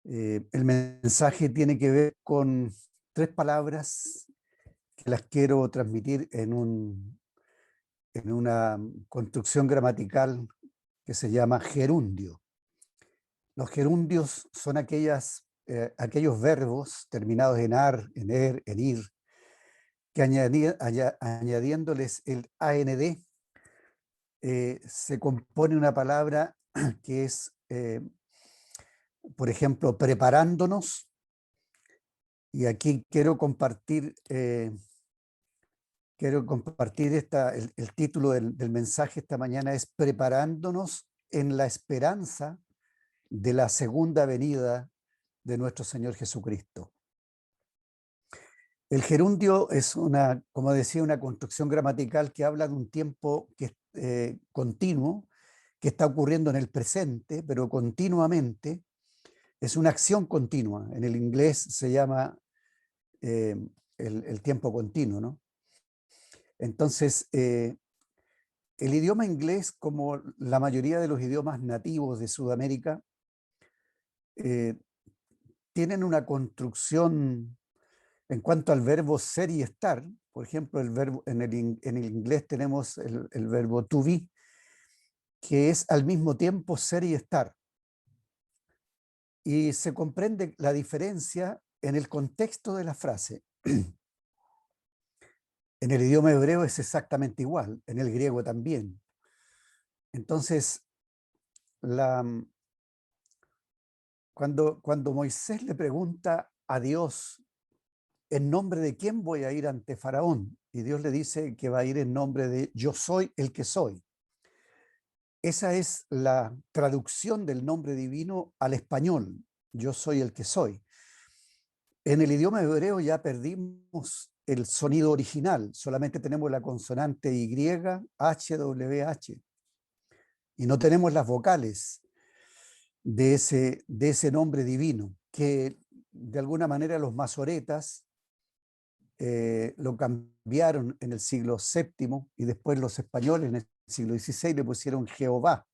El mensaje tiene que ver con tres palabras que las quiero transmitir en una construcción gramatical que se llama gerundio. Los gerundios son aquellos verbos terminados en ar, en er, en ir, que añadiéndoles el AND se compone una palabra que es, por ejemplo, preparándonos. Y aquí quiero compartir el título del mensaje esta mañana es Preparándonos en la esperanza de la segunda venida de nuestro Señor Jesucristo. El gerundio es como decía, una construcción gramatical que habla de un tiempo que es continuo, que está ocurriendo en el presente, pero continuamente. Es una acción continua. En el inglés se llama el tiempo continuo, ¿no? Entonces, el idioma inglés, como la mayoría de los idiomas nativos de Sudamérica, tienen una construcción en cuanto al verbo ser y estar. Por ejemplo, en el inglés tenemos el verbo to be, que es al mismo tiempo ser y estar. Y se comprende la diferencia en el contexto de la frase. En el idioma hebreo es exactamente igual, en el griego también. Entonces, cuando Moisés le pregunta a Dios, ¿en nombre de quién voy a ir ante Faraón? Y Dios le dice que va a ir en nombre de yo soy el que soy. Esa es la traducción del nombre divino al español, yo soy el que soy. En el idioma hebreo ya perdimos el sonido original, solamente tenemos la consonante Y, H, W, H, y no tenemos las vocales de ese nombre divino, que de alguna manera los masoretas lo cambiaron en el siglo VII y después los españoles en el siglo XVI le pusieron Jehová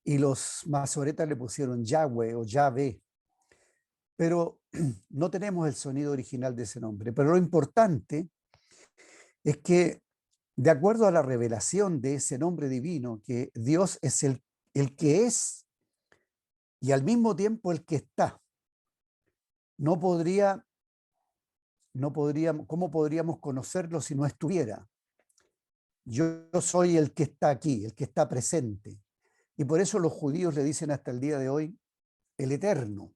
y los masoretas le pusieron Yahweh o Yahvé, pero no tenemos el sonido original de ese nombre. Pero lo importante es que, de acuerdo a la revelación de ese nombre divino, que Dios es el que es y al mismo tiempo el que está, ¿cómo podríamos conocerlo si no estuviera? Yo soy el que está aquí, el que está presente. Y por eso los judíos le dicen hasta el día de hoy el Eterno,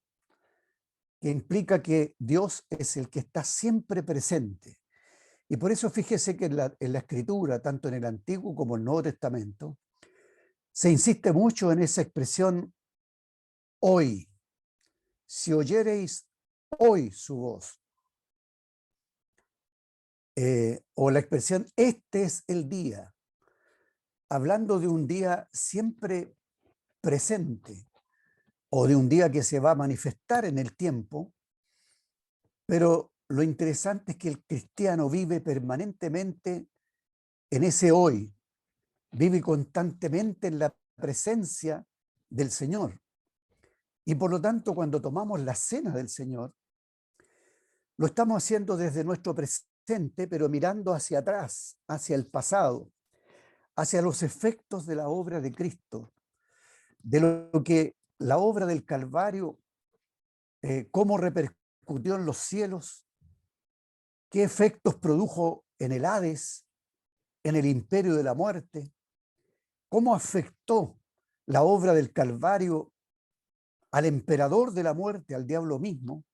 que implica que Dios es el que está siempre presente. Y por eso fíjese que en la Escritura, tanto en el Antiguo como en el Nuevo Testamento, se insiste mucho en esa expresión hoy. Si oyereis hoy su voz. O la expresión este es el día, hablando de un día siempre presente o de un día que se va a manifestar en el tiempo, pero lo interesante es que el cristiano vive permanentemente en ese hoy, vive constantemente en la presencia del Señor. Y por lo tanto, cuando tomamos la cena del Señor, lo estamos haciendo desde nuestro presente, pero mirando hacia atrás, hacia el pasado, hacia los efectos de la obra de Cristo, de lo que la obra del Calvario, cómo repercutió en los cielos, qué efectos produjo en el Hades, en el imperio de la muerte, cómo afectó la obra del Calvario al emperador de la muerte, al diablo mismo,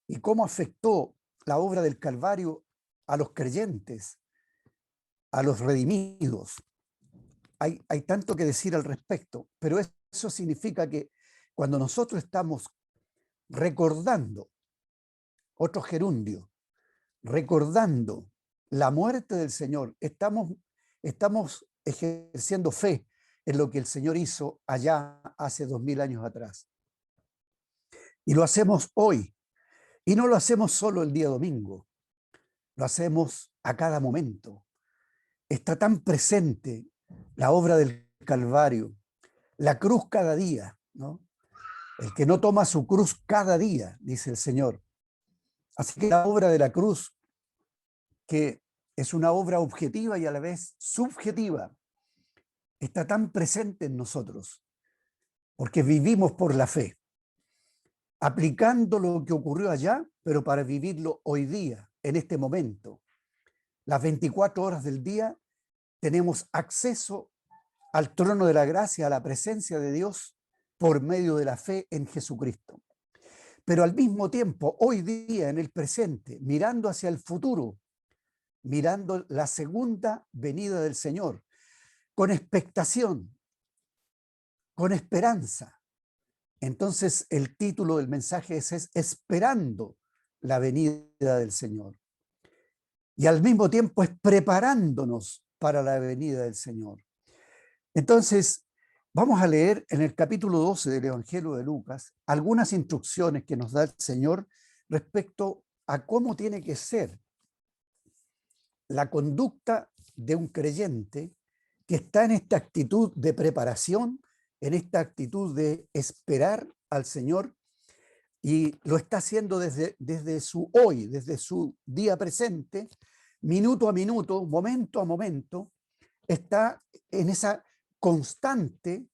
y cómo afectó la obra del Calvario a los creyentes, a los redimidos. Hay tanto que decir al respecto, pero eso significa que cuando nosotros estamos recordando, otro gerundio, recordando la muerte del Señor, estamos ejerciendo fe en lo que el Señor hizo allá hace 2000 años atrás. Y lo hacemos hoy. Y no lo hacemos solo el día domingo, lo hacemos a cada momento. Está tan presente la obra del Calvario, la cruz cada día, ¿no? el que no toma su cruz cada día, dice el Señor. Así que la obra de la cruz, que es una obra objetiva y a la vez subjetiva, está tan presente en nosotros, porque vivimos por la fe, aplicando lo que ocurrió allá, pero para vivirlo hoy día, en este momento. Las 24 horas del día tenemos acceso al trono de la gracia, a la presencia de Dios, por medio de la fe en Jesucristo. Pero al mismo tiempo, hoy día, en el presente, mirando hacia el futuro, mirando la segunda venida del Señor, con expectación, con esperanza. Entonces, el título del mensaje es Esperando la venida del Señor. Y al mismo tiempo es preparándonos para la venida del Señor. Entonces, vamos a leer en el capítulo 12 del Evangelio de Lucas algunas instrucciones que nos da el Señor respecto a cómo tiene que ser la conducta de un creyente que está en esta actitud de preparación, en esta actitud de esperar al Señor, y lo está haciendo desde su hoy, desde su día presente, minuto a minuto, momento a momento, está en esa constante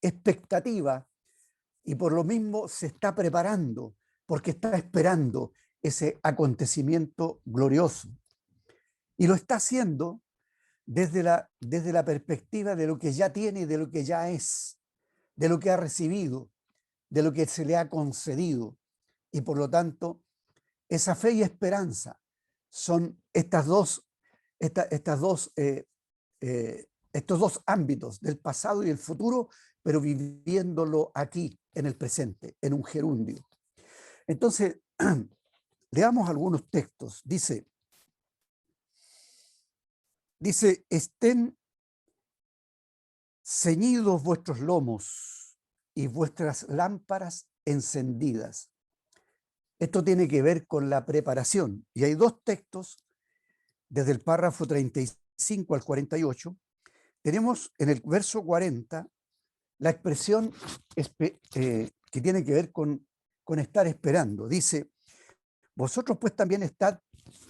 expectativa, y por lo mismo se está preparando, porque está esperando ese acontecimiento glorioso. Y lo está haciendo desde la perspectiva de lo que ya tiene y de lo que ya es, de lo que ha recibido, de lo que se le ha concedido. Y por lo tanto, esa fe y esperanza son estos dos ámbitos del pasado y el futuro, pero viviéndolo aquí, en el presente, en un gerundio. Entonces, leamos algunos textos. Dice, estén ceñidos vuestros lomos y vuestras lámparas encendidas. Esto tiene que ver con la preparación. Y hay dos textos, desde el párrafo 35 al 48. Tenemos en el verso 40 la expresión que tiene que ver con estar esperando. Dice, vosotros pues también estad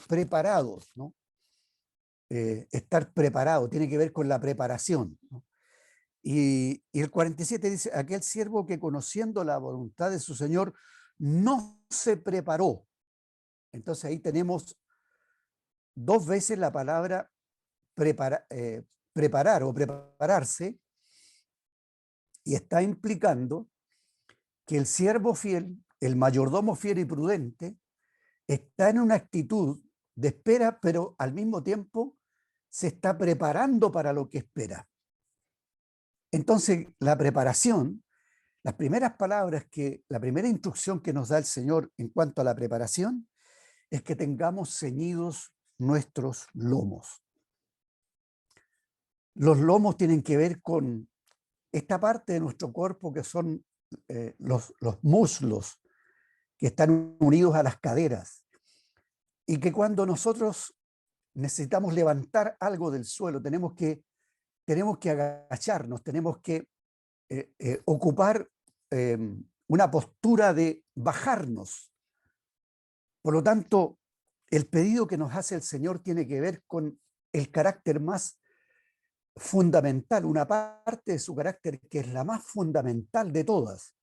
preparados, ¿no? Estar preparado tiene que ver con la preparación, ¿no? Y el 47 dice, aquel siervo que conociendo la voluntad de su Señor no se preparó. Entonces ahí tenemos dos veces la palabra preparar o prepararse, y está implicando que el siervo fiel, el mayordomo fiel y prudente, está en una actitud de espera, pero al mismo tiempo se está preparando para lo que espera. Entonces, la preparación, las primeras palabras la primera instrucción que nos da el Señor en cuanto a la preparación es que tengamos ceñidos nuestros lomos. Los lomos tienen que ver con esta parte de nuestro cuerpo que son los muslos que están unidos a las caderas, y que cuando nosotros necesitamos levantar algo del suelo, tenemos que agacharnos, tenemos que ocupar una postura de bajarnos. Por lo tanto, el pedido que nos hace el Señor tiene que ver con el carácter más fundamental, una parte de su carácter que es la más fundamental de todas,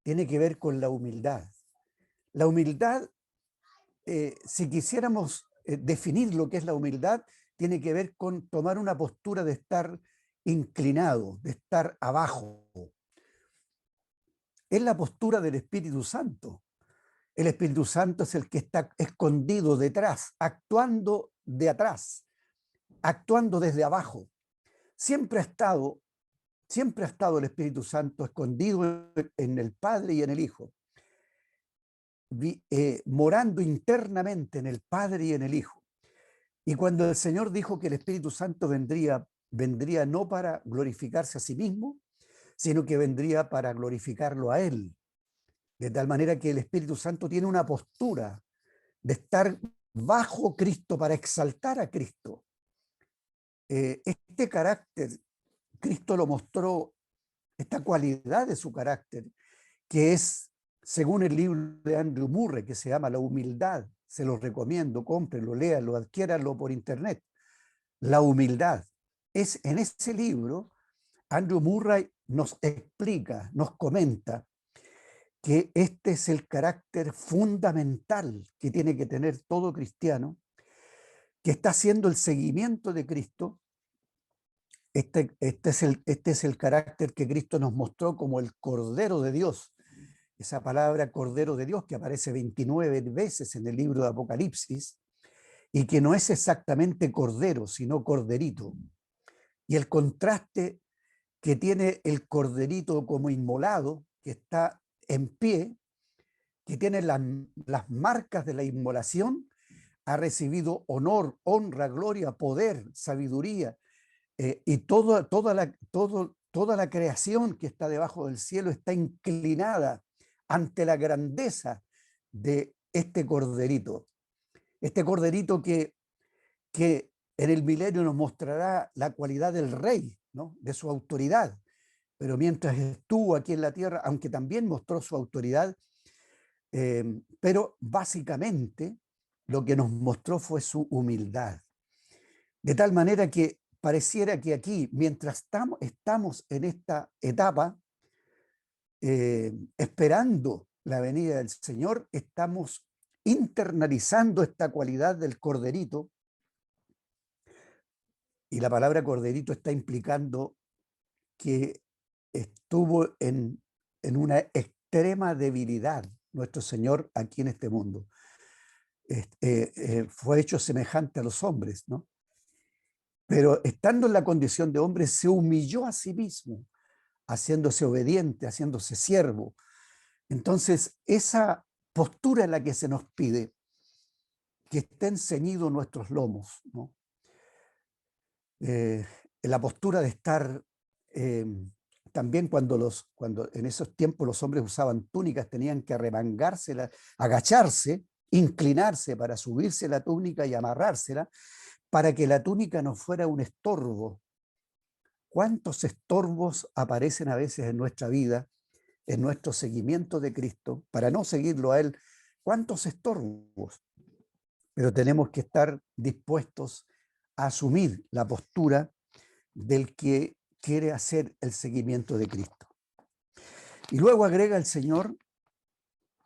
tiene que ver con la humildad. La humildad, si quisiéramos definir lo que es la humildad, tiene que ver con tomar una postura de estar inclinado, de estar abajo. Es la postura del Espíritu Santo. El Espíritu Santo es el que está escondido detrás, actuando de atrás, actuando desde abajo. Siempre ha estado el Espíritu Santo escondido en el Padre y en el Hijo, morando internamente en el Padre y en el Hijo. Y cuando el Señor dijo que el Espíritu Santo vendría no para glorificarse a sí mismo, sino que vendría para glorificarlo a Él. De tal manera que el Espíritu Santo tiene una postura de estar bajo Cristo para exaltar a Cristo. Este carácter Cristo lo mostró esta cualidad de su carácter, que es, según el libro de Andrew Murray, que se llama La humildad. Se lo recomiendo, cómprenlo, léanlo, adquiéranlo por internet. La humildad. Es en ese libro, Andrew Murray nos explica, nos comenta que este es el carácter fundamental que tiene que tener todo cristiano, que está haciendo el seguimiento de Cristo. Este es el carácter que Cristo nos mostró como el Cordero de Dios. Esa palabra Cordero de Dios que aparece 29 veces en el libro de Apocalipsis y que no es exactamente cordero, sino corderito. Y el contraste que tiene el corderito como inmolado, que está en pie, que tiene las marcas de la inmolación, ha recibido honor, honra, gloria, poder, sabiduría, y toda la creación que está debajo del cielo está inclinada ante la grandeza de este corderito. Este corderito que en el milenio nos mostrará la cualidad del rey, ¿no? De su autoridad. Pero mientras estuvo aquí en la tierra, aunque también mostró su autoridad, pero básicamente lo que nos mostró fue su humildad. De tal manera que pareciera que aquí, mientras estamos en esta etapa, esperando la venida del Señor, estamos internalizando esta cualidad del corderito, y la palabra corderito está implicando que estuvo en una extrema debilidad nuestro Señor aquí en este mundo. Fue hecho semejante a los hombres, ¿no? Pero estando en la condición de hombre, se humilló a sí mismo, haciéndose obediente, haciéndose siervo. Entonces, esa postura en la que se nos pide que estén ceñidos nuestros lomos, ¿no? La postura de estar, también cuando en esos tiempos los hombres usaban túnicas, tenían que arremangársela, agacharse, inclinarse para subirse la túnica y amarrársela, para que la túnica no fuera un estorbo. ¿Cuántos estorbos aparecen a veces en nuestra vida, en nuestro seguimiento de Cristo, para no seguirlo a Él? ¿Cuántos estorbos? Pero tenemos que estar dispuestos a asumir la postura del que quiere hacer el seguimiento de Cristo. Y luego agrega el Señor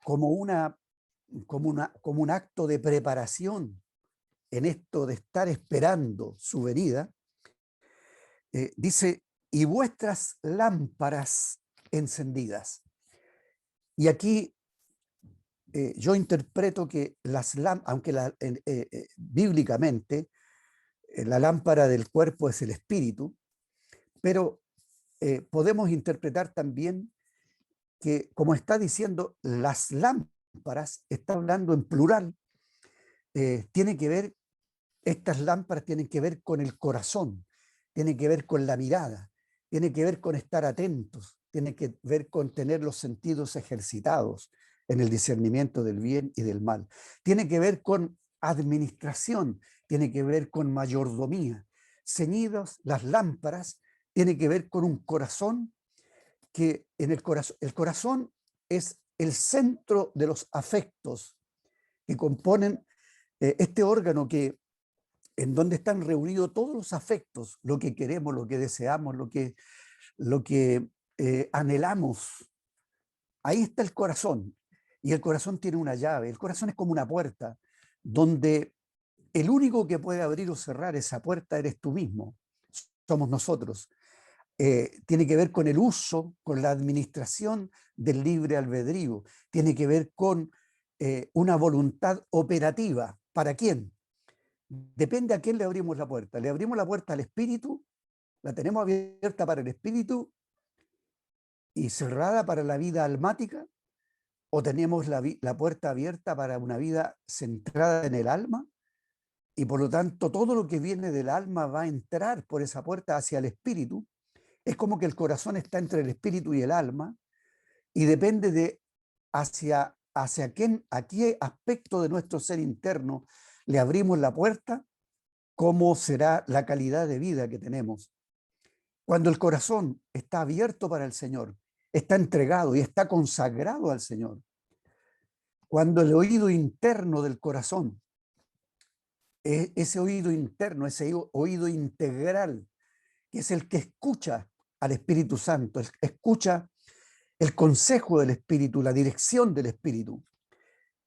como un acto de preparación en esto de estar esperando su venida, dice, y vuestras lámparas encendidas. Y aquí yo interpreto que aunque bíblicamente la lámpara del cuerpo es el espíritu, pero podemos interpretar también que, como está diciendo, las lámparas, está hablando en plural, tiene que ver, estas lámparas tienen que ver con el corazón, tienen que ver con la mirada, tiene que ver con estar atentos, tiene que ver con tener los sentidos ejercitados en el discernimiento del bien y del mal, tiene que ver con administración, tiene que ver con mayordomía. Ceñidos las lámparas, tiene que ver con un corazón que el corazón es el centro de los afectos que componen este órgano en donde están reunidos todos los afectos, lo que queremos, lo que deseamos, lo que anhelamos. Ahí está el corazón. Y el corazón tiene una llave. El corazón es como una puerta donde el único que puede abrir o cerrar esa puerta eres tú mismo. Somos nosotros. Tiene que ver con el uso, con la administración del libre albedrío. Tiene que ver con una voluntad operativa. ¿Para quién? Depende a quién le abrimos la puerta. ¿Le abrimos la puerta al espíritu? ¿La tenemos abierta para el espíritu y cerrada para la vida almática? ¿O tenemos la puerta abierta para una vida centrada en el alma? Y por lo tanto, todo lo que viene del alma va a entrar por esa puerta hacia el espíritu. Es como que el corazón está entre el espíritu y el alma y depende de hacia qué aspecto de nuestro ser interno le abrimos la puerta, cómo será la calidad de vida que tenemos. Cuando el corazón está abierto para el Señor, está entregado y está consagrado al Señor. Cuando el oído interno del corazón, ese oído interno, ese oído integral, que es el que escucha al Espíritu Santo, escucha el consejo del Espíritu, la dirección del Espíritu.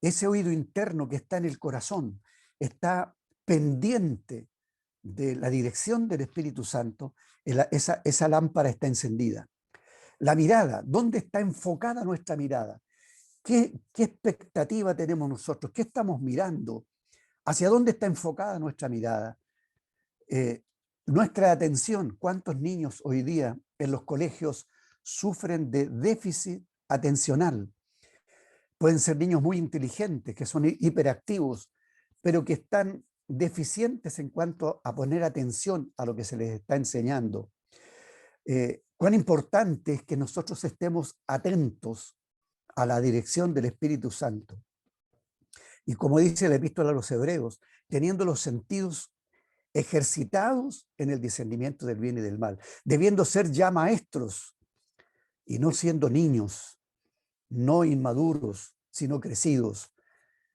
Ese oído interno que está en el corazón está pendiente de la dirección del Espíritu Santo, esa lámpara está encendida. La mirada, ¿dónde está enfocada nuestra mirada? ¿Qué expectativa tenemos nosotros? ¿Qué estamos mirando? ¿Hacia dónde está enfocada nuestra mirada? Nuestra atención, ¿cuántos niños hoy día en los colegios sufren de déficit atencional? Pueden ser niños muy inteligentes, que son hiperactivos, pero que están deficientes en cuanto a poner atención a lo que se les está enseñando. Cuán importante es que nosotros estemos atentos a la dirección del Espíritu Santo. Y como dice la Epístola a los Hebreos, teniendo los sentidos ejercitados en el discernimiento del bien y del mal, debiendo ser ya maestros y no siendo niños, no inmaduros, sino crecidos,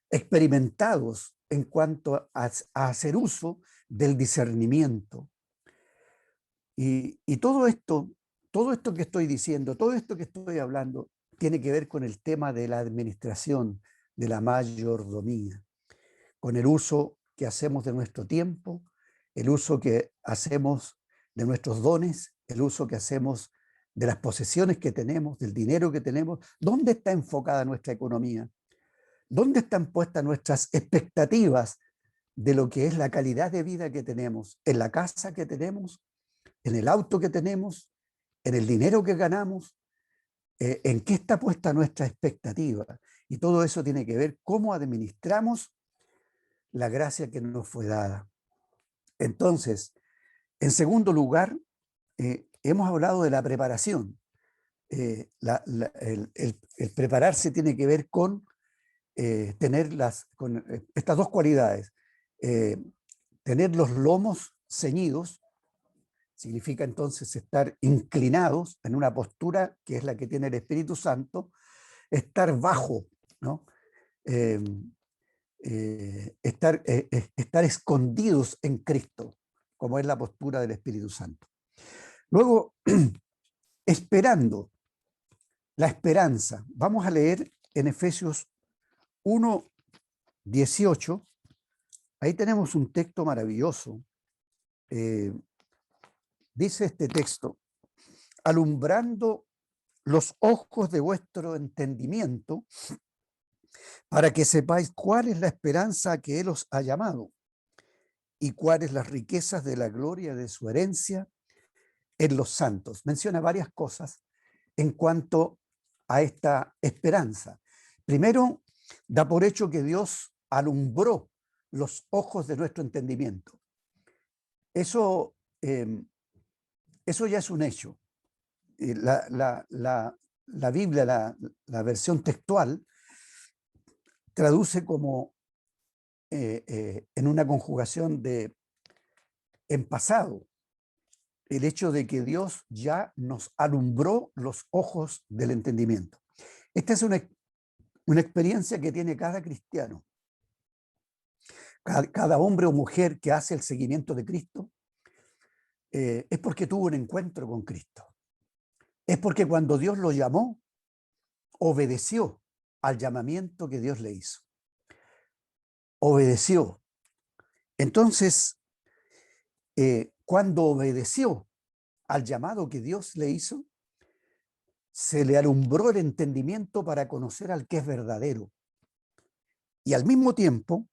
experimentados en cuanto a hacer uso del discernimiento. Y todo esto que estoy diciendo, todo esto que estoy hablando, tiene que ver con el tema de la administración, de la mayordomía, con el uso que hacemos de nuestro tiempo, el uso que hacemos de nuestros dones, el uso que hacemos de las posesiones que tenemos, del dinero que tenemos. ¿Dónde está enfocada nuestra economía? ¿Dónde están puestas nuestras expectativas de lo que es la calidad de vida que tenemos? ¿En la casa que tenemos? ¿En el auto que tenemos? ¿En el dinero que ganamos? ¿En qué está puesta nuestra expectativa? Y todo eso tiene que ver cómo administramos la gracia que nos fue dada. Entonces, en segundo lugar, hemos hablado de la preparación. El prepararse tiene que ver con tener con estas dos cualidades. Tener los lomos ceñidos significa entonces estar inclinados en una postura que es la que tiene el Espíritu Santo, estar bajo, ¿no? Estar escondidos en Cristo, como es la postura del Espíritu Santo. Luego, esperando, la esperanza. Vamos a leer en Efesios 1:18. Ahí tenemos un texto maravilloso. Dice este texto: alumbrando los ojos de vuestro entendimiento, para que sepáis cuál es la esperanza a que Él os ha llamado y cuáles las riquezas de la gloria de su herencia en los santos. Menciona varias cosas en cuanto a esta esperanza. Primero, da por hecho que Dios alumbró los ojos de nuestro entendimiento. Eso ya es un hecho. La Biblia, la versión textual, traduce como en una conjugación de en pasado, el hecho de que Dios ya nos alumbró los ojos del entendimiento. Esta es una experiencia que tiene cada cristiano. Cada hombre o mujer que hace el seguimiento de Cristo es porque tuvo un encuentro con Cristo. Es porque cuando Dios lo llamó, obedeció al llamamiento que Dios le hizo. Obedeció. Entonces, cuando obedeció al llamado que Dios le hizo, se le alumbró el entendimiento para conocer al que es verdadero. Y al mismo tiempo,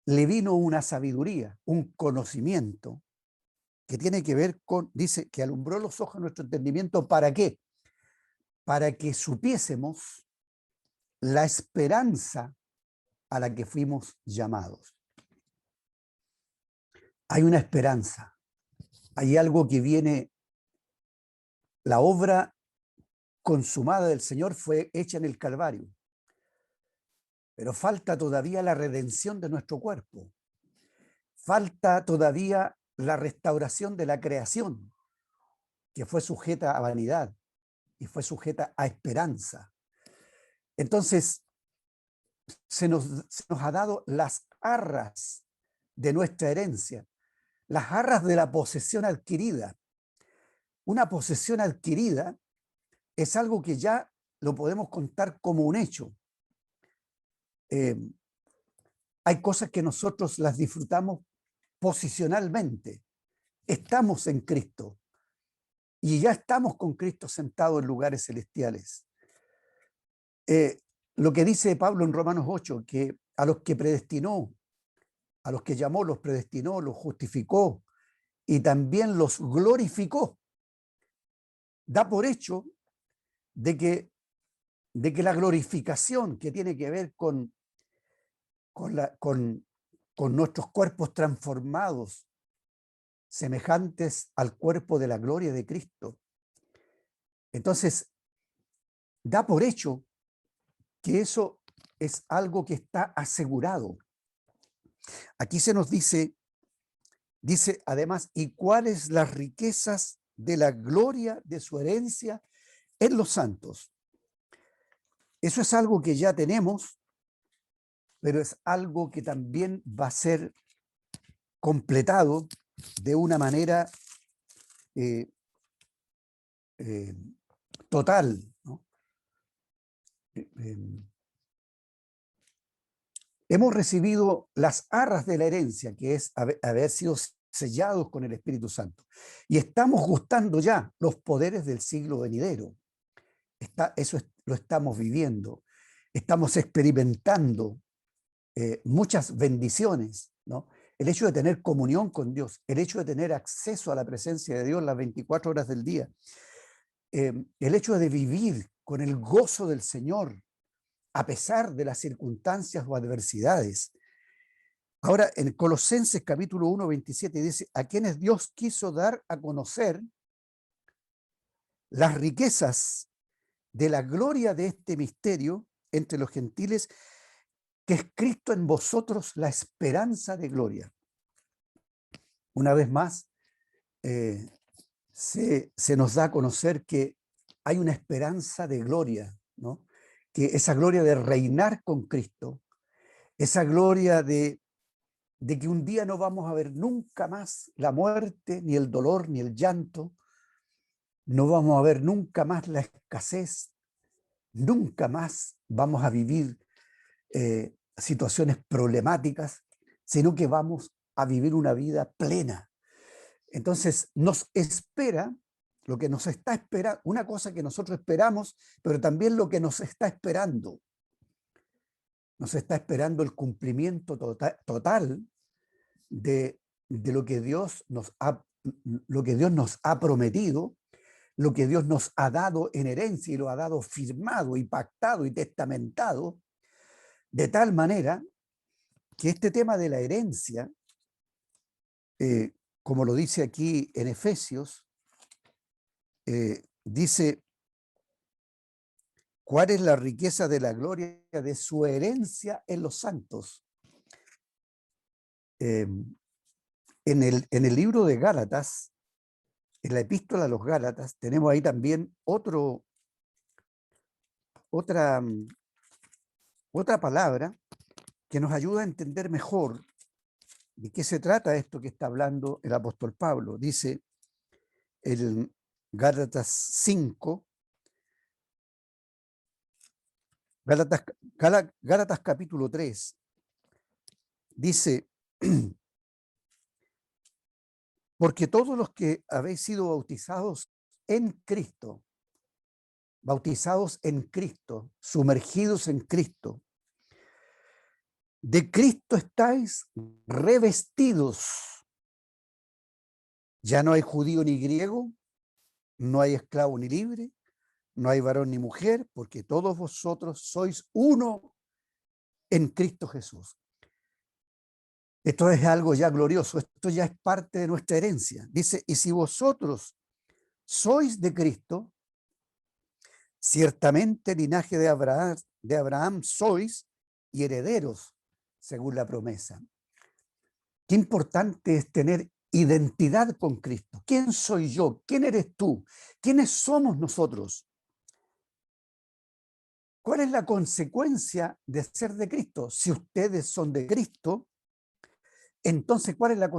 le vino una sabiduría, un conocimiento que tiene que ver con, dice, que alumbró los ojos de nuestro entendimiento. ¿Para qué? Para que supiésemos la esperanza a la que fuimos llamados. Hay una esperanza, hay algo que viene, la obra consumada del Señor fue hecha en el Calvario, pero falta todavía la redención de nuestro cuerpo, falta todavía la restauración de la creación, que fue sujeta a vanidad y fue sujeta a esperanza. Entonces, se nos ha dado las arras de nuestra herencia, las arras de la posesión adquirida. Una posesión adquirida es algo que ya lo podemos contar como un hecho. Hay cosas que nosotros las disfrutamos posicionalmente. Estamos en Cristo y ya estamos con Cristo sentados en lugares celestiales. Lo que dice Pablo en Romanos 8, que a los que predestinó, a los que llamó, los predestinó, los justificó y también los glorificó, da por hecho de que la glorificación que tiene que ver con nuestros cuerpos transformados, semejantes al cuerpo de la gloria de Cristo. Entonces, da por hecho que eso es algo que está asegurado. Aquí se nos dice además, ¿y cuáles las riquezas de la gloria de su herencia en los santos? Eso es algo que ya tenemos, pero es algo que también va a ser completado de una manera total, ¿no? Hemos recibido las arras de la herencia, que es haber sido sellados con el Espíritu Santo. Y estamos gustando ya los poderes del siglo venidero. Eso lo estamos viviendo. Estamos experimentando muchas bendiciones, ¿no? El hecho de tener comunión con Dios, el hecho de tener acceso a la presencia de Dios las 24 horas del día, el hecho de vivir con el gozo del Señor, a pesar de las circunstancias o adversidades. Ahora, en Colosenses capítulo 1, 27 dice, a quienes Dios quiso dar a conocer las riquezas de la gloria de este misterio entre los gentiles, que es Cristo en vosotros, la esperanza de gloria. Una vez más, se nos da a conocer que hay una esperanza de gloria, ¿no? Que esa gloria de reinar con Cristo, esa gloria de que un día no vamos a ver nunca más la muerte, ni el dolor, ni el llanto, no vamos a ver nunca más la escasez, nunca más vamos a vivir situaciones problemáticas, sino que vamos a vivir una vida plena. Entonces nos espera lo que nos está esperando, una cosa que nosotros esperamos, pero también lo que nos está esperando. Nos está esperando el cumplimiento total de lo que Dios nos ha prometido, lo que Dios nos ha dado en herencia y lo ha dado firmado y pactado y testamentado, de tal manera que este tema de la herencia, como lo dice aquí en Efesios, dice, ¿cuál es la riqueza de la gloria de su herencia en los santos? En el libro de Gálatas, en la epístola a los Gálatas, tenemos ahí también otra palabra que nos ayuda a entender mejor de qué se trata esto que está hablando el apóstol Pablo. Dice el Gálatas 5, Gálatas capítulo 3, dice, porque todos los que habéis sido bautizados en Cristo, sumergidos en Cristo, de Cristo estáis revestidos. Ya no hay judío ni griego, no hay esclavo ni libre, no hay varón ni mujer, porque todos vosotros sois uno en Cristo Jesús. Esto es algo ya glorioso, esto ya es parte de nuestra herencia. Dice, y si vosotros sois de Cristo, ciertamente linaje de Abraham sois y herederos según la promesa. Qué importante es tener identidad con Cristo. ¿Quién soy yo? ¿Quién eres tú? ¿Quiénes somos nosotros? ¿Cuál es la consecuencia de ser de Cristo? Si ustedes son de Cristo, entonces, ¿cuál es la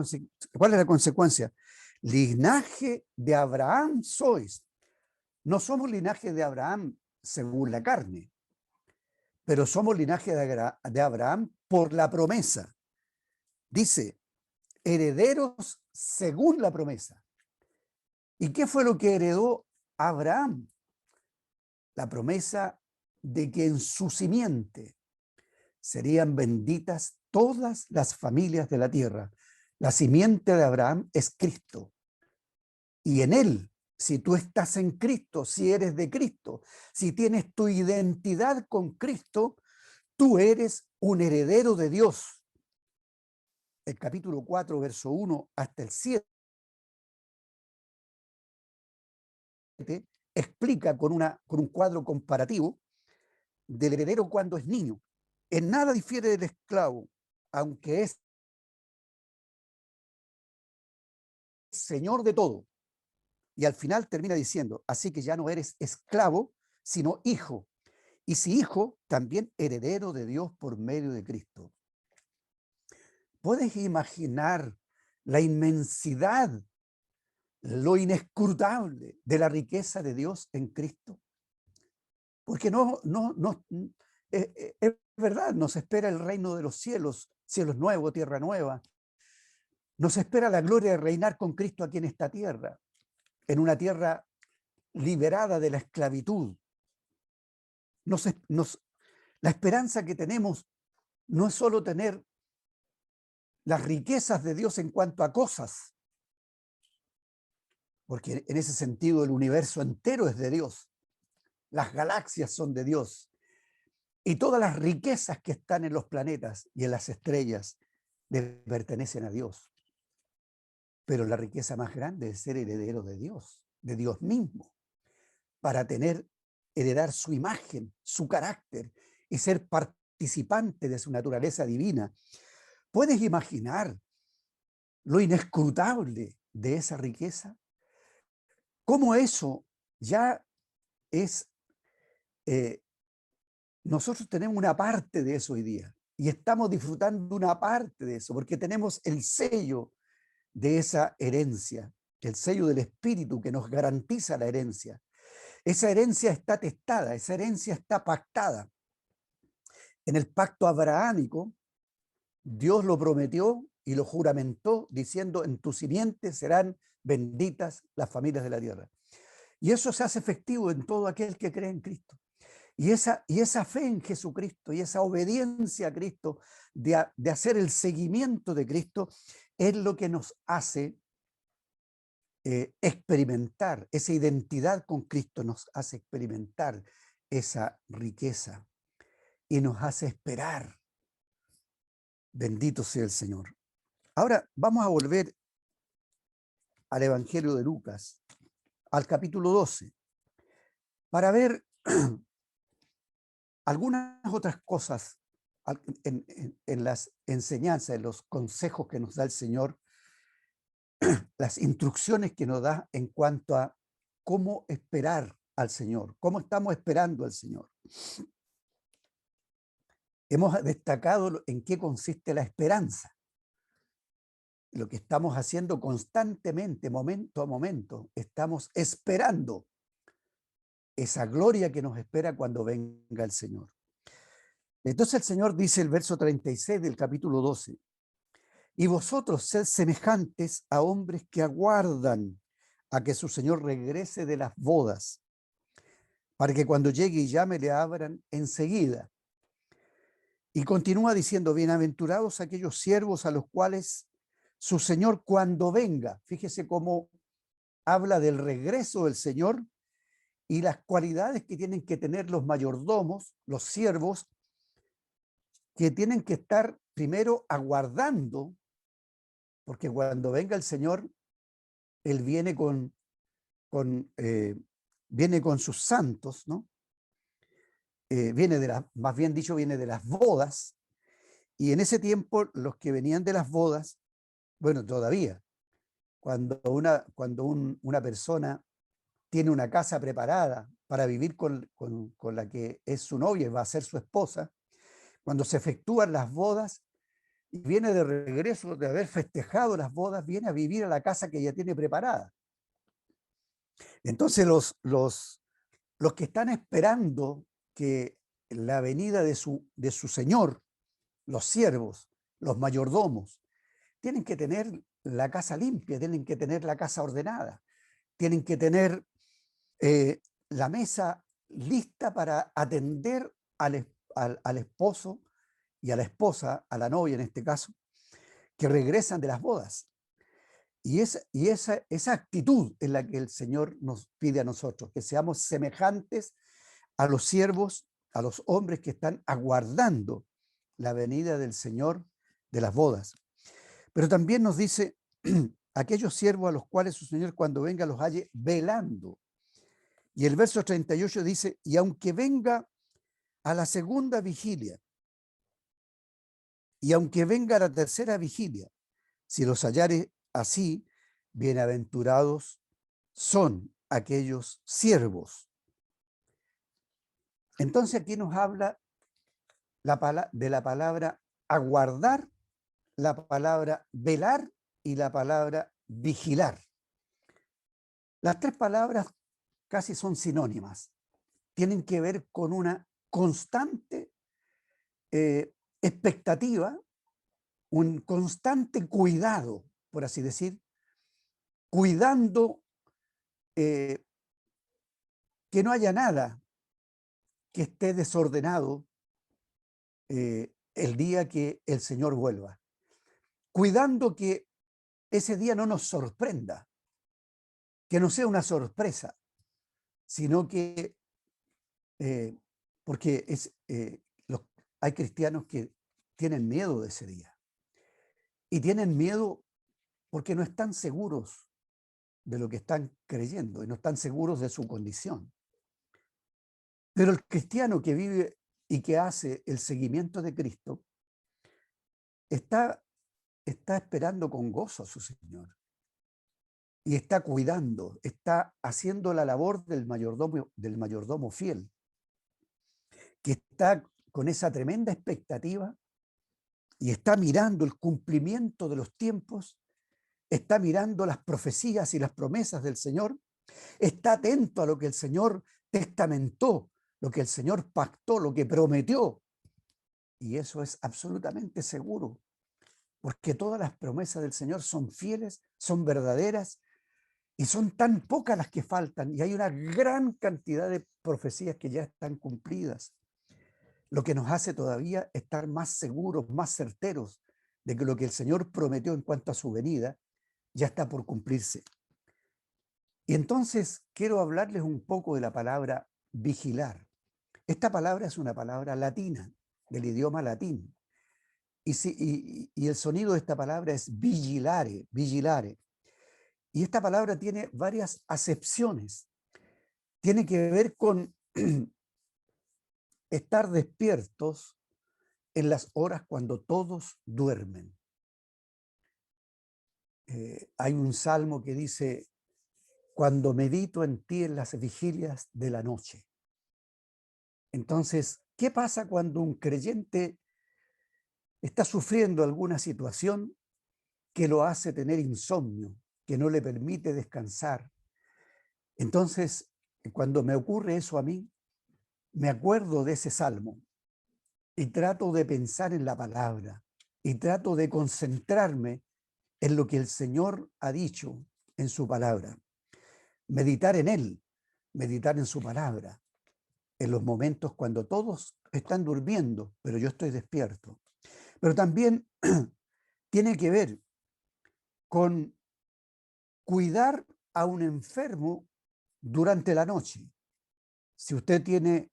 consecuencia? Linaje de Abraham sois. No somos linaje de Abraham según la carne, pero somos linaje de Abraham por la promesa. Dice, herederos según la promesa. ¿Y qué fue lo que heredó Abraham? La promesa de que en su simiente serían benditas todas las familias de la tierra. La simiente de Abraham es Cristo. Y en él, si tú estás en Cristo, si eres de Cristo, si tienes tu identidad con Cristo, tú eres un heredero de Dios. El capítulo 4, verso 1 hasta el 7, explica con un cuadro comparativo del heredero cuando es niño. En nada difiere del esclavo, aunque es señor de todo. Y al final termina diciendo, así que ya no eres esclavo, sino hijo. Y si hijo, también heredero de Dios por medio de Cristo. ¿Puedes imaginar la inmensidad, lo inescrutable de la riqueza de Dios en Cristo? Porque es verdad, nos espera el reino de los cielos, cielos nuevos, tierra nueva. Nos espera la gloria de reinar con Cristo aquí en esta tierra, en una tierra liberada de la esclavitud. La esperanza que tenemos no es solo tener las riquezas de Dios en cuanto a cosas, porque en ese sentido el universo entero es de Dios, las galaxias son de Dios, y todas las riquezas que están en los planetas y en las estrellas le pertenecen a Dios. Pero la riqueza más grande es ser heredero de Dios mismo, para heredar su imagen, su carácter y ser participante de su naturaleza divina. ¿Puedes imaginar lo inescrutable de esa riqueza? ¿Cómo eso ya es? Nosotros tenemos una parte de eso hoy día y estamos disfrutando una parte de eso porque tenemos el sello de esa herencia, el sello del Espíritu que nos garantiza la herencia. Esa herencia está testada, esa herencia está pactada. En el pacto abrahámico, Dios lo prometió y lo juramentó diciendo, en tu simiente serán benditas las familias de la tierra. Y eso se hace efectivo en todo aquel que cree en Cristo. Y esa fe en Jesucristo y esa obediencia a Cristo de hacer el seguimiento de Cristo es lo que nos hace experimentar, esa identidad con Cristo nos hace experimentar esa riqueza y nos hace esperar. Bendito sea el Señor. Ahora vamos a volver al Evangelio de Lucas, al capítulo 12, para ver algunas otras cosas en las enseñanzas, en los consejos que nos da el Señor, las instrucciones que nos da en cuanto a cómo esperar al Señor, cómo estamos esperando al Señor. Hemos destacado en qué consiste la esperanza. Lo que estamos haciendo constantemente, momento a momento, estamos esperando esa gloria que nos espera cuando venga el Señor. Entonces el Señor dice el verso 36 del capítulo 12, y vosotros sed semejantes a hombres que aguardan a que su Señor regrese de las bodas, para que cuando llegue y llame le abran enseguida. Y continúa diciendo, bienaventurados aquellos siervos a los cuales su Señor cuando venga, fíjese cómo habla del regreso del Señor y las cualidades que tienen que tener los mayordomos, los siervos, que tienen que estar primero aguardando, porque cuando venga el Señor, Él viene viene con sus santos, ¿no? Más bien dicho, viene de las bodas, y en ese tiempo los que venían de las bodas, bueno, todavía, una persona tiene una casa preparada para vivir con la que es su novia y va a ser su esposa, cuando se efectúan las bodas y viene de regreso de haber festejado las bodas, viene a vivir a la casa que ella tiene preparada. Entonces los que están esperando que la venida de su señor, los siervos, los mayordomos, tienen que tener la casa limpia, tienen que tener la casa ordenada, tienen que tener la mesa lista para atender al esposo y a la esposa, a la novia en este caso, que regresan de las bodas. Y esa actitud es la que el Señor nos pide a nosotros, que seamos semejantes a los siervos, a los hombres que están aguardando la venida del Señor de las bodas. Pero también nos dice, aquellos siervos a los cuales su Señor cuando venga los halle velando. Y el verso 38 dice, y aunque venga a la segunda vigilia, y aunque venga a la tercera vigilia, si los hallare así, bienaventurados son aquellos siervos. Entonces aquí nos habla de la palabra aguardar, la palabra velar y la palabra vigilar. Las tres palabras casi son sinónimas. Tienen que ver con una constante expectativa, un constante cuidado, por así decir, cuidando que no haya nada que esté desordenado el día que el Señor vuelva, cuidando que ese día no nos sorprenda, que no sea una sorpresa, sino que, porque hay cristianos que tienen miedo de ese día, y tienen miedo porque no están seguros de lo que están creyendo y no están seguros de su condición. Pero el cristiano que vive y que hace el seguimiento de Cristo está esperando con gozo a su Señor y está cuidando, está haciendo la labor del mayordomo fiel, que está con esa tremenda expectativa y está mirando el cumplimiento de los tiempos, está mirando las profecías y las promesas del Señor, está atento a lo que el Señor testamentó, lo que el Señor pactó, lo que prometió. Y eso es absolutamente seguro, porque todas las promesas del Señor son fieles, son verdaderas y son tan pocas las que faltan. Y hay una gran cantidad de profecías que ya están cumplidas, lo que nos hace todavía estar más seguros, más certeros de que lo que el Señor prometió en cuanto a su venida ya está por cumplirse. Y entonces quiero hablarles un poco de la palabra vigilar. Esta palabra es una palabra latina, del idioma latín. Y el sonido de esta palabra es vigilare, vigilare. Y esta palabra tiene varias acepciones. Tiene que ver con estar despiertos en las horas cuando todos duermen. Hay un salmo que dice, cuando medito en ti en las vigilias de la noche. Entonces, ¿qué pasa cuando un creyente está sufriendo alguna situación que lo hace tener insomnio, que no le permite descansar? Entonces, cuando me ocurre eso a mí, me acuerdo de ese salmo y trato de pensar en la palabra y trato de concentrarme en lo que el Señor ha dicho en su palabra. Meditar en Él, meditar en su palabra, en los momentos cuando todos están durmiendo, pero yo estoy despierto. Pero también tiene que ver con cuidar a un enfermo durante la noche. Si usted tiene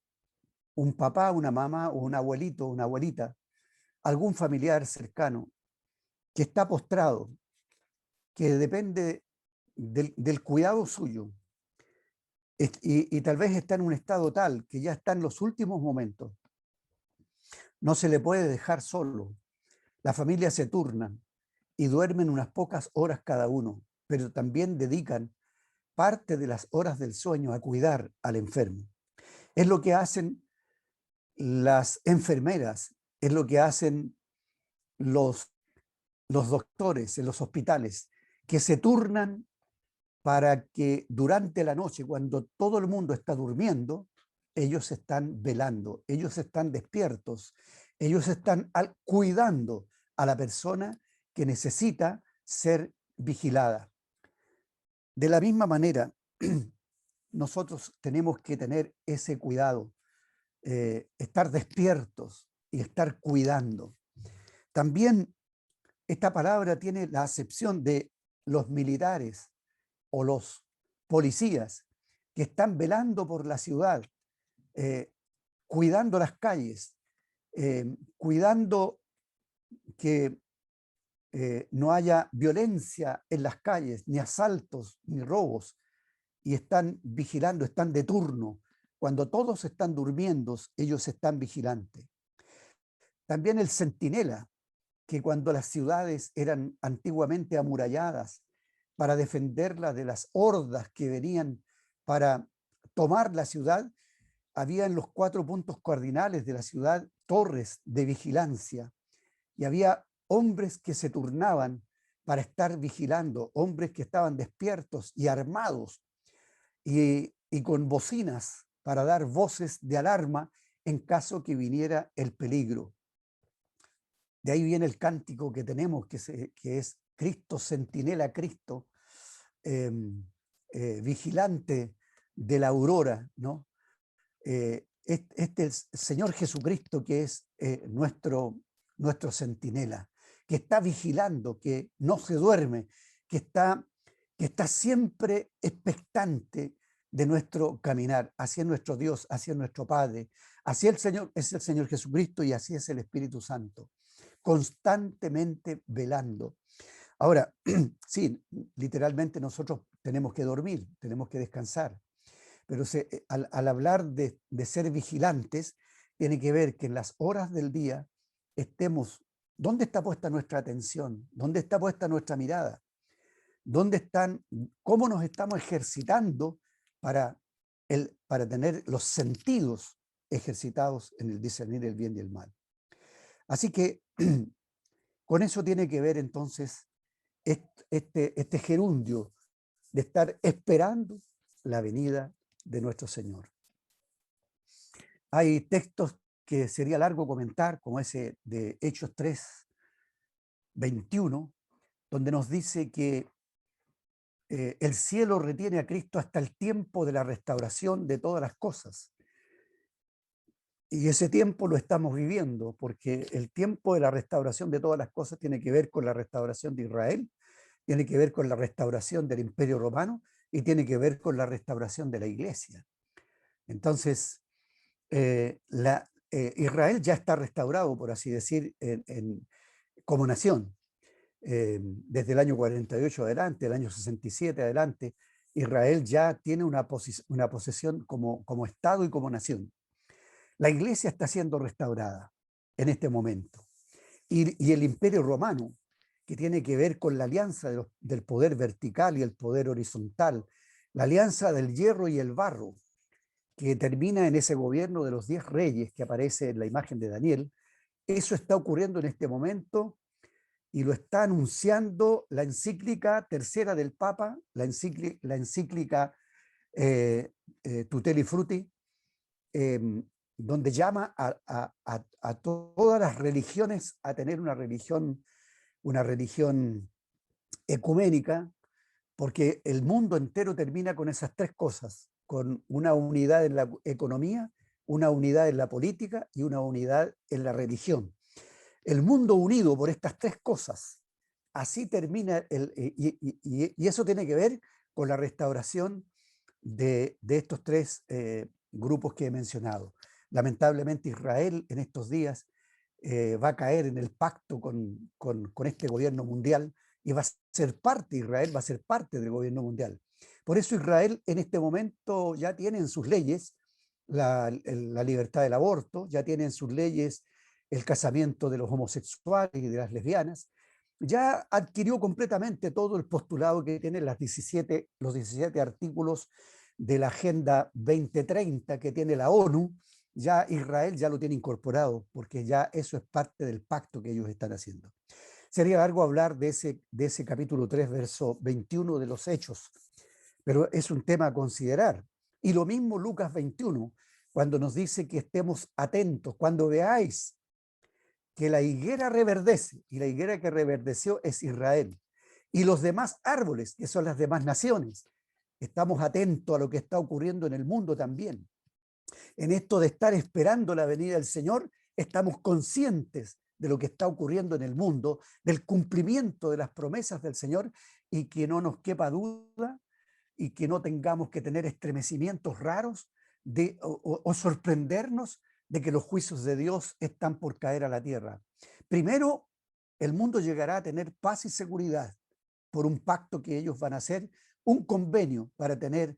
un papá, una mamá o un abuelito, una abuelita, algún familiar cercano que está postrado, que depende del cuidado suyo, y tal vez está en un estado tal que ya está en los últimos momentos, no se le puede dejar solo. La familia se turnan y duermen unas pocas horas cada uno. pero también dedican parte de las horas del sueño a cuidar al enfermo. Es lo que hacen las enfermeras, es lo que hacen los, los doctores en los hospitales, que se turnan para que durante la noche, cuando todo el mundo está durmiendo, ellos están velando, ellos están despiertos, ellos están cuidando a la persona que necesita ser vigilada. De la misma manera, nosotros tenemos que tener ese cuidado, estar despiertos y estar cuidando. También esta palabra tiene la acepción de los militares o los policías que están velando por la ciudad, cuidando las calles, cuidando que no haya violencia en las calles, ni asaltos, ni robos, y están vigilando, están de turno. Cuando todos están durmiendo, ellos están vigilantes. También el centinela, que cuando las ciudades eran antiguamente amuralladas para defenderlas de las hordas que venían para tomar la ciudad, había en los 4 puntos cardinales de la ciudad torres de vigilancia y había hombres que se turnaban para estar vigilando, hombres que estaban despiertos y armados y con bocinas para dar voces de alarma en caso que viniera el peligro. De ahí viene el cántico que tenemos, que es Cristo, centinela Cristo, vigilante de la aurora, ¿no? Este es el Señor Jesucristo, que es nuestro centinela, que está vigilando, que no se duerme, que está siempre expectante de nuestro caminar, hacia nuestro Dios, hacia nuestro Padre. Así el Señor es el Señor Jesucristo y así es el Espíritu Santo, constantemente velando. Ahora, sí, literalmente nosotros tenemos que dormir, tenemos que descansar, pero al hablar de ser vigilantes, tiene que ver que en las horas del día estemos, ¿dónde está puesta nuestra atención? ¿Dónde está puesta nuestra mirada? ¿Cómo nos estamos ejercitando para tener los sentidos ejercitados en el discernir el bien y el mal? Así que con eso tiene que ver entonces este gerundio de estar esperando la venida de nuestro Señor. Hay textos que sería largo comentar, como ese de Hechos 3, 21, donde nos dice que el cielo retiene a Cristo hasta el tiempo de la restauración de todas las cosas. Y ese tiempo lo estamos viviendo, porque el tiempo de la restauración de todas las cosas tiene que ver con la restauración de Israel, tiene que ver con la restauración del Imperio Romano y tiene que ver con la restauración de la Iglesia. Entonces, Israel ya está restaurado, por así decir, como nación. Desde el año 48 adelante, el año 67 adelante, Israel ya tiene una posesión como Estado y como nación. La Iglesia está siendo restaurada en este momento. Y el Imperio Romano, que tiene que ver con la alianza del poder vertical y el poder horizontal, la alianza del hierro y el barro, que termina en ese gobierno de los 10 reyes que aparece en la imagen de Daniel, eso está ocurriendo en este momento y lo está anunciando la encíclica tercera del Papa, la encíclica Tuteli Frutti, donde llama a todas las religiones a tener una religión ecuménica, porque el mundo entero termina con esas 3 cosas, con una unidad en la economía, una unidad en la política y una unidad en la religión. El mundo unido por estas 3 cosas, así termina, y eso tiene que ver con la restauración de estos 3 grupos que he mencionado. Lamentablemente Israel en estos días va a caer en el pacto con este gobierno mundial y Israel va a ser parte del gobierno mundial. Por eso Israel en este momento ya tiene en sus leyes la libertad del aborto, ya tiene en sus leyes el casamiento de los homosexuales y de las lesbianas, ya adquirió completamente todo el postulado que tienen los 17 artículos de la Agenda 2030 que tiene la ONU. Ya Israel ya lo tiene incorporado, porque ya eso es parte del pacto que ellos están haciendo. Sería largo hablar de ese capítulo 3, verso 21 de los Hechos, pero es un tema a considerar. Y lo mismo Lucas 21, cuando nos dice que estemos atentos, cuando veáis que la higuera reverdece, y la higuera que reverdeció es Israel, y los demás árboles, que son las demás naciones, estamos atentos a lo que está ocurriendo en el mundo también. En esto de estar esperando la venida del Señor, estamos conscientes de lo que está ocurriendo en el mundo, del cumplimiento de las promesas del Señor, y que no nos quepa duda y que no tengamos que tener estremecimientos raros o sorprendernos de que los juicios de Dios están por caer a la tierra. Primero, el mundo llegará a tener paz y seguridad por un pacto que ellos van a hacer, un convenio para tener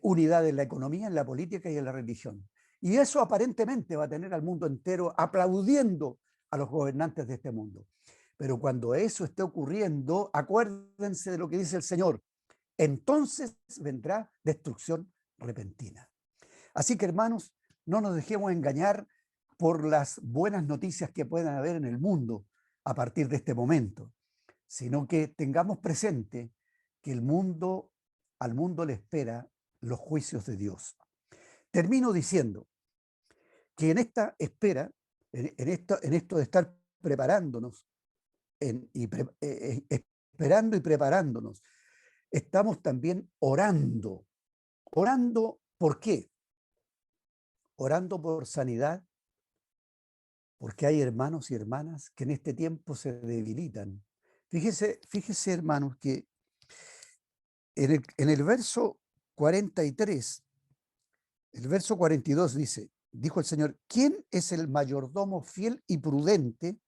unidad en la economía, en la política y en la religión. Y eso aparentemente va a tener al mundo entero aplaudiendo a los gobernantes de este mundo. Pero cuando eso esté ocurriendo, acuérdense de lo que dice el Señor: entonces vendrá destrucción repentina. Así que, hermanos, no nos dejemos engañar por las buenas noticias que puedan haber en el mundo a partir de este momento, sino que tengamos presente que al mundo le espera los juicios de Dios. Termino diciendo que en esta espera, en esto de estar preparándonos, esperando y preparándonos, estamos también orando. ¿Orando por qué? Orando por sanidad, porque hay hermanos y hermanas que en este tiempo se debilitan. Fíjese, hermanos, que en el verso 43, el verso 42 dijo el Señor: ¿quién es el mayordomo fiel y prudente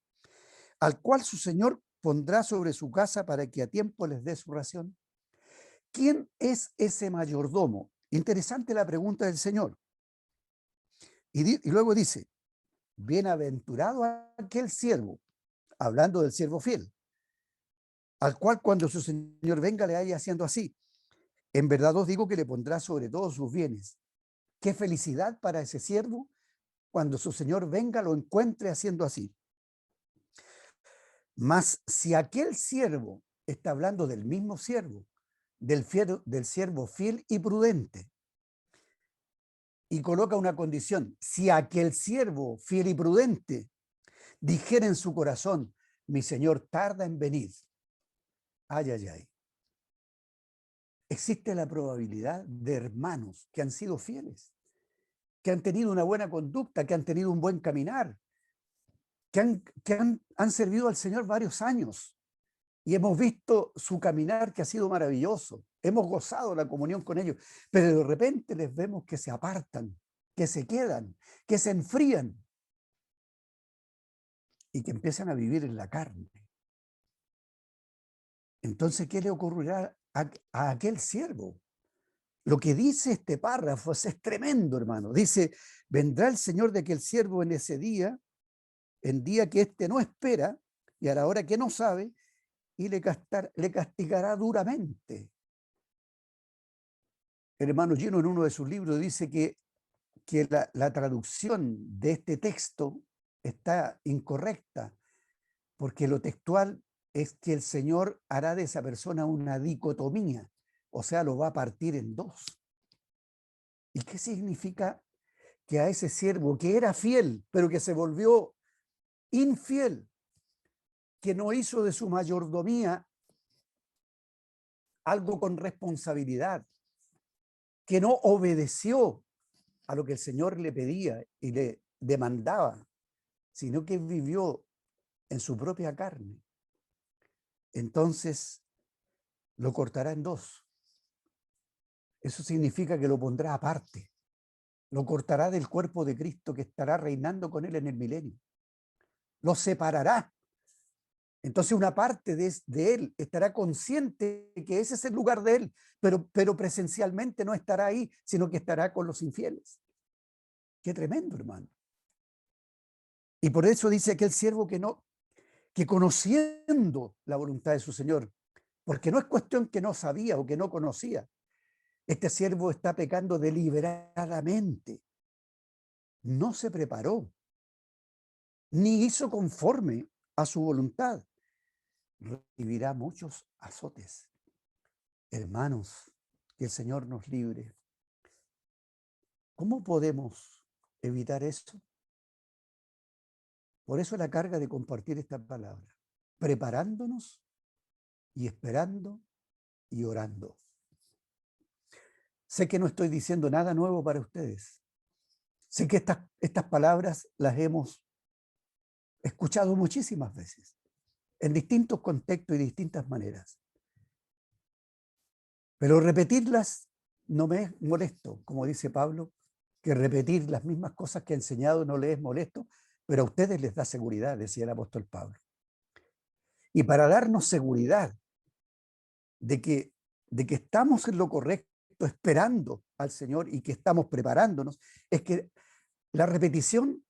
al cual su Señor pondrá sobre su casa para que a tiempo les dé su ración? ¿Quién es ese mayordomo? Interesante la pregunta del Señor. Y luego dice: bienaventurado aquel siervo, hablando del siervo fiel, al cual cuando su Señor venga le haya haciendo así. En verdad os digo que le pondrá sobre todos sus bienes. Qué felicidad para ese siervo cuando su Señor venga lo encuentre haciendo así. Mas si aquel siervo, está hablando del mismo siervo, del siervo fiel y prudente, y coloca una condición: si aquel siervo fiel y prudente dijera en su corazón: mi Señor tarda en venir. Ay, ay, ay. Existe la probabilidad de hermanos que han sido fieles, que han tenido una buena conducta, que han tenido un buen caminar, que han servido al Señor varios años, y hemos visto su caminar que ha sido maravilloso. Hemos gozado la comunión con ellos, pero de repente les vemos que se apartan, que se quedan, que se enfrían y que empiezan a vivir en la carne. Entonces, ¿qué le ocurrirá a aquel siervo? Lo que dice este párrafo es tremendo, hermano. Dice: vendrá el Señor de aquel siervo en ese día, en día que éste no espera y a la hora que no sabe, y le castigará duramente. El hermano Gino, en uno de sus libros, dice que la traducción de este texto está incorrecta, porque lo textual es que el Señor hará de esa persona una dicotomía, o sea, lo va a partir en dos. ¿Y qué significa que a ese siervo que era fiel, pero que se volvió infiel, que no hizo de su mayordomía algo con responsabilidad, que no obedeció a lo que el Señor le pedía y le demandaba, sino que vivió en su propia carne? Entonces lo cortará en dos. Eso significa que lo pondrá aparte, lo cortará del cuerpo de Cristo que estará reinando con él en el milenio, lo separará. Entonces una parte de él estará consciente de que ese es el lugar de él, pero presencialmente no estará ahí, sino que estará con los infieles. Qué tremendo, hermano. Y por eso dice aquel siervo que conociendo la voluntad de su Señor, porque no es cuestión que no sabía o que no conocía, este siervo está pecando deliberadamente, no se preparó, ni hizo conforme a su voluntad, recibirá muchos azotes. Hermanos, que el Señor nos libre. ¿Cómo podemos evitar eso? Por eso la carga de compartir esta palabra, preparándonos y esperando y orando. Sé que no estoy diciendo nada nuevo para ustedes. Sé que estas palabras las hemos escuchado muchísimas veces, en distintos contextos y distintas maneras. Pero repetirlas no me es molesto, como dice Pablo, que repetir las mismas cosas que ha enseñado no les es molesto, pero a ustedes les da seguridad, decía el apóstol Pablo. Y para darnos seguridad de que estamos en lo correcto, esperando al Señor y que estamos preparándonos, es que la repetición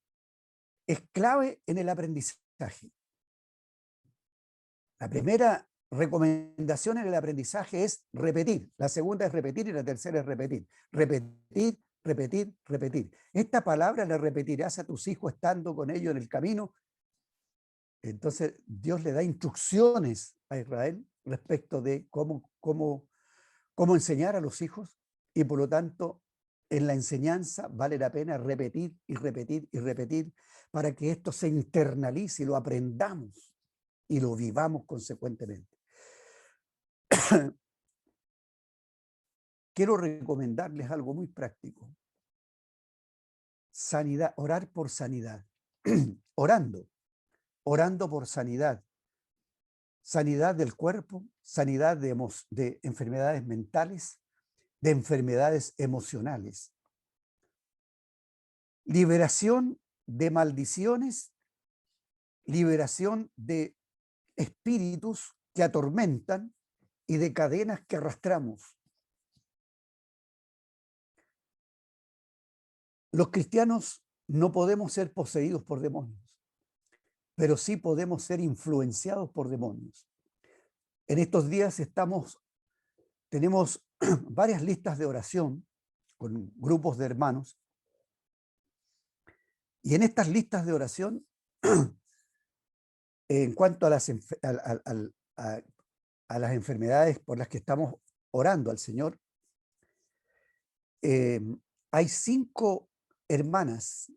es clave en el aprendizaje. La primera recomendación en el aprendizaje es repetir, la segunda es repetir y la tercera es repetir. Repetir, repetir, repetir. Esta palabra la repetirás a tus hijos estando con ellos en el camino. Entonces Dios le da instrucciones a Israel respecto de cómo enseñar a los hijos, y por lo tanto en la enseñanza vale la pena repetir y repetir y repetir para que esto se internalice y lo aprendamos y lo vivamos consecuentemente. Quiero recomendarles algo muy práctico. Sanidad, orar por sanidad. Orando por sanidad. Sanidad del cuerpo, sanidad de enfermedades mentales, de enfermedades emocionales. Liberación de maldiciones, liberación de espíritus que atormentan y de cadenas que arrastramos. Los cristianos no podemos ser poseídos por demonios, pero sí podemos ser influenciados por demonios. En estos días tenemos varias listas de oración con grupos de hermanos, y en estas listas de oración, en cuanto a las enfermedades por las que estamos orando al Señor, hay cinco hermanas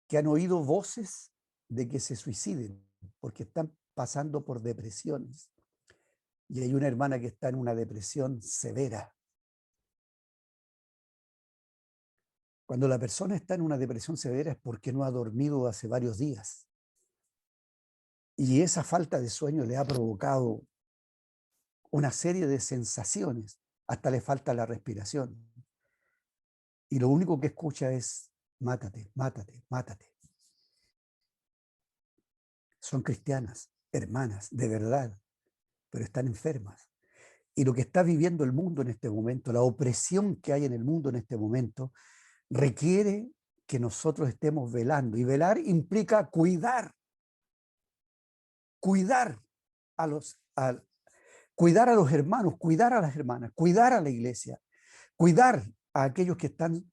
que han oído voces de que se suiciden porque están pasando por depresiones. Y hay una hermana que está en una depresión severa. Cuando la persona está en una depresión severa es porque no ha dormido hace varios días. Y esa falta de sueño le ha provocado una serie de sensaciones. Hasta le falta la respiración. Y lo único que escucha es: mátate, mátate, mátate. Son cristianas, hermanas, de verdad, pero están enfermas. Y lo que está viviendo el mundo en este momento, la opresión que hay en el mundo en este momento, requiere que nosotros estemos velando. Y velar implica cuidar a los hermanos, cuidar a las hermanas, cuidar a la iglesia, cuidar a aquellos que están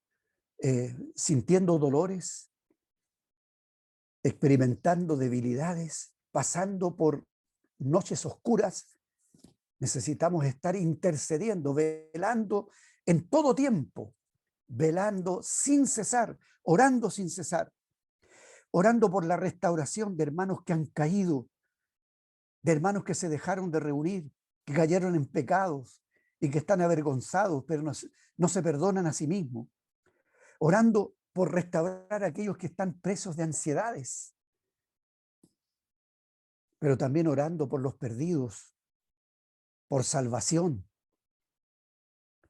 sintiendo dolores, experimentando debilidades, pasando por noches oscuras. Necesitamos estar intercediendo, velando en todo tiempo, velando sin cesar, orando sin cesar, orando por la restauración de hermanos que han caído, de hermanos que se dejaron de reunir, que cayeron en pecados y que están avergonzados, pero no se perdonan a sí mismos. Orando por restaurar a aquellos que están presos de ansiedades, pero también orando por los perdidos, por salvación,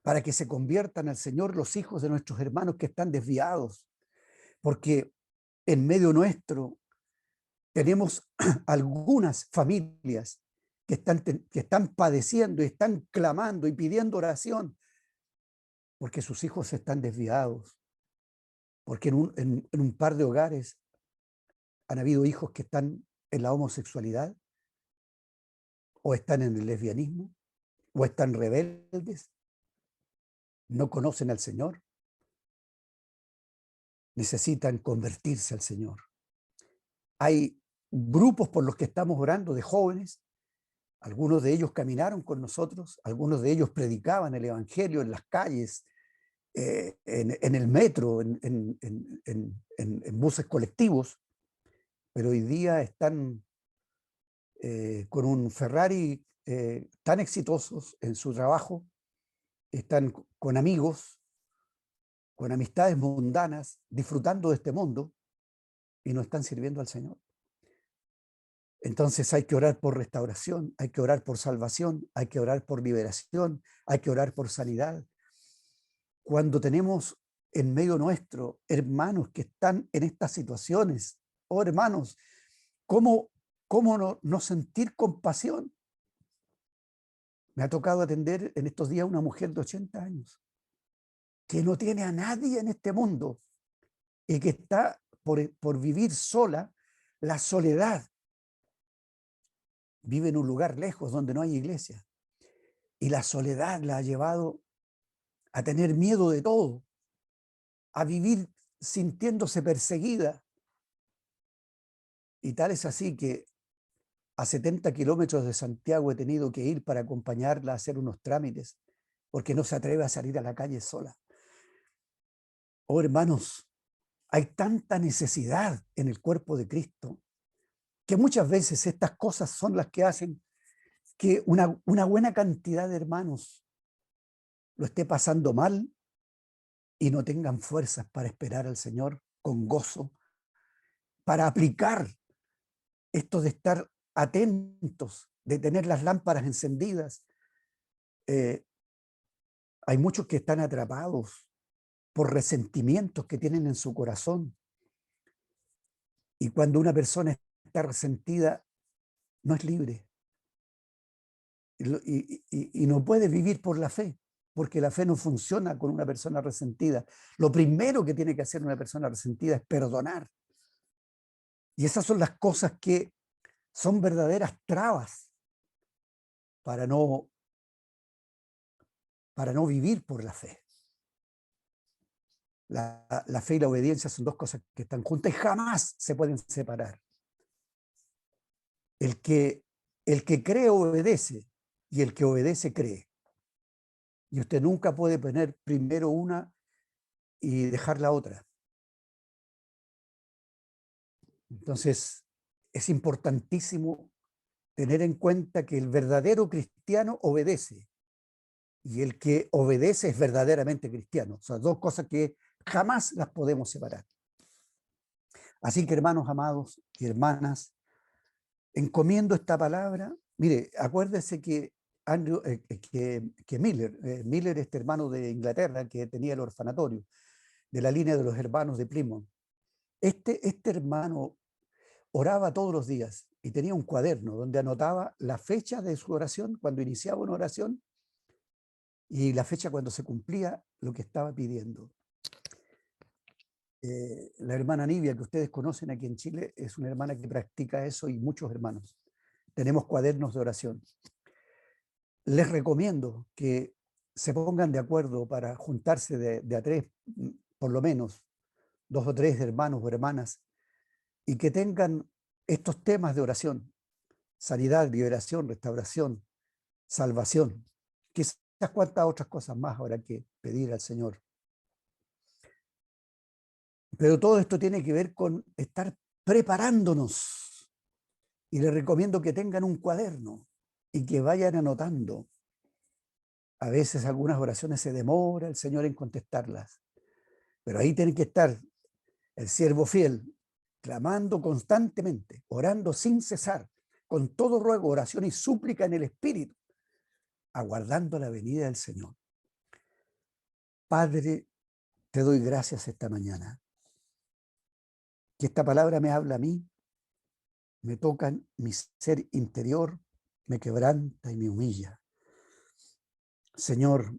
para que se conviertan al Señor los hijos de nuestros hermanos que están desviados, porque en medio nuestro tenemos algunas familias que están padeciendo y están clamando y pidiendo oración porque sus hijos están desviados, porque en un par de hogares han habido hijos que están en la homosexualidad, o están en el lesbianismo, o están rebeldes, no conocen al Señor, necesitan convertirse al Señor. Hay grupos por los que estamos orando de jóvenes, algunos de ellos caminaron con nosotros, algunos de ellos predicaban el Evangelio en las calles, en el metro, en buses colectivos, pero hoy día están con un Ferrari tan exitosos en su trabajo, están con amigos, con amistades mundanas, disfrutando de este mundo y no están sirviendo al Señor. Entonces hay que orar por restauración, hay que orar por salvación, hay que orar por liberación, hay que orar por sanidad. Cuando tenemos en medio nuestro hermanos que están en estas situaciones, oh hermanos, ¿cómo no sentir compasión? Me ha tocado atender en estos días a una mujer de 80 años que no tiene a nadie en este mundo y que está por vivir sola, la soledad. Vive en un lugar lejos donde no hay iglesia y la soledad la ha llevado a tener miedo de todo, a vivir sintiéndose perseguida. Y tal es así que a 70 kilómetros de Santiago he tenido que ir para acompañarla a hacer unos trámites, porque no se atreve a salir a la calle sola. Oh, hermanos, hay tanta necesidad en el cuerpo de Cristo que muchas veces estas cosas son las que hacen que una buena cantidad de hermanos lo esté pasando mal y no tengan fuerzas para esperar al Señor con gozo, para aplicar esto de estar atentos, de tener las lámparas encendidas. Hay muchos que están atrapados por resentimientos que tienen en su corazón. Y cuando una persona está resentida, no es libre. Y no puede vivir por la fe, porque la fe no funciona con una persona resentida. Lo primero que tiene que hacer una persona resentida es perdonar. Y esas son las cosas que son verdaderas trabas para no vivir por la fe. La fe y la obediencia son dos cosas que están juntas y jamás se pueden separar. El que cree obedece y el que obedece cree. Y usted nunca puede poner primero una y dejar la otra. Entonces, es importantísimo tener en cuenta que el verdadero cristiano obedece y el que obedece es verdaderamente cristiano. O sea, dos cosas que jamás las podemos separar. Así que, hermanos amados y hermanas, encomiendo esta palabra. Mire, acuérdese que Miller, este hermano de Inglaterra que tenía el orfanatorio, de la línea de los hermanos de Plymouth, este hermano oraba todos los días y tenía un cuaderno donde anotaba la fecha de su oración, cuando iniciaba una oración, y la fecha cuando se cumplía lo que estaba pidiendo. La hermana Nivia, que ustedes conocen aquí en Chile, es una hermana que practica eso y muchos hermanos. Tenemos cuadernos de oración. Les recomiendo que se pongan de acuerdo para juntarse de a tres, por lo menos, 2 o 3 hermanos o hermanas, y que tengan estos temas de oración: sanidad, liberación, restauración, salvación. Quizás cuantas otras cosas más habrá que pedir al Señor. Pero todo esto tiene que ver con estar preparándonos. Y les recomiendo que tengan un cuaderno y que vayan anotando. A veces algunas oraciones se demora el Señor en contestarlas, pero ahí tiene que estar el siervo fiel, clamando constantemente, orando sin cesar, con todo ruego, oración y súplica en el Espíritu, aguardando la venida del Señor. Padre, te doy gracias esta mañana. Que esta palabra me habla a mí, me toca en mi ser interior, me quebranta y me humilla. Señor,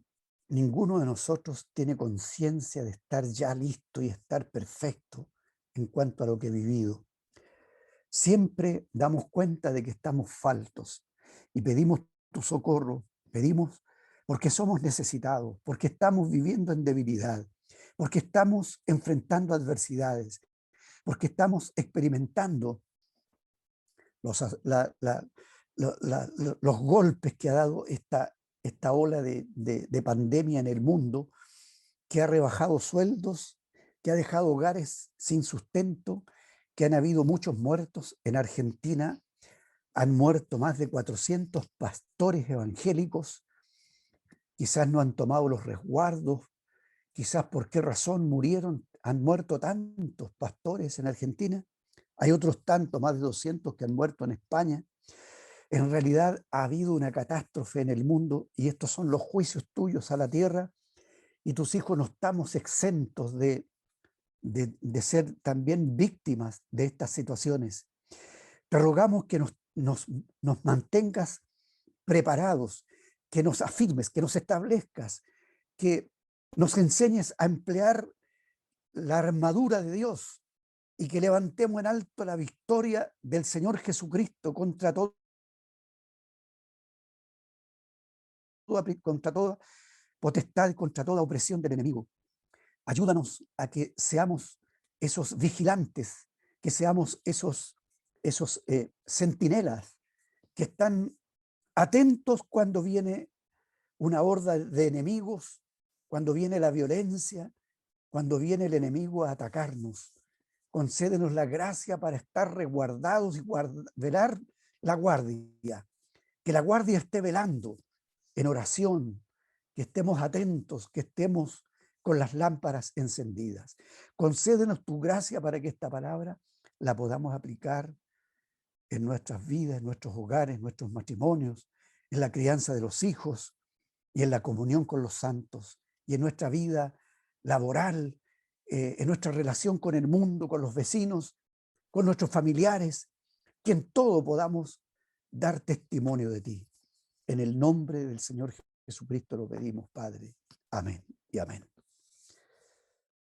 ninguno de nosotros tiene conciencia de estar ya listo y estar perfecto en cuanto a lo que he vivido. Siempre damos cuenta de que estamos faltos y pedimos tu socorro, pedimos porque somos necesitados, porque estamos viviendo en debilidad, porque estamos enfrentando adversidades, porque estamos experimentando los, los golpes que ha dado esta ola de pandemia en el mundo, que ha rebajado sueldos, que ha dejado hogares sin sustento, que han habido muchos muertos. En Argentina han muerto más de 400 pastores evangélicos, quizás no han tomado los resguardos, quizás por qué razón murieron, han muerto tantos pastores en Argentina. Hay otros tantos, más de 200, que han muerto en España. En realidad ha habido una catástrofe en el mundo y estos son los juicios tuyos a la tierra, y tus hijos no estamos exentos de ser también víctimas de estas situaciones. Te rogamos que nos mantengas preparados, que nos afirmes, que nos establezcas, que nos enseñes a emplear la armadura de Dios y que levantemos en alto la victoria del Señor Jesucristo contra toda potestad, contra toda opresión del enemigo. Ayúdanos a que seamos esos vigilantes, que seamos esos centinelas que están atentos cuando viene una horda de enemigos, cuando viene la violencia, cuando viene el enemigo a atacarnos. Concédenos la gracia para estar resguardados y velar la guardia, que la guardia esté velando en oración, que estemos atentos, que estemos con las lámparas encendidas. Concédenos tu gracia para que esta palabra la podamos aplicar en nuestras vidas, en nuestros hogares, en nuestros matrimonios, en la crianza de los hijos y en la comunión con los santos y en nuestra vida laboral, en nuestra relación con el mundo, con los vecinos, con nuestros familiares, que en todo podamos dar testimonio de ti. En el nombre del Señor Jesucristo lo pedimos, Padre. Amén y amén.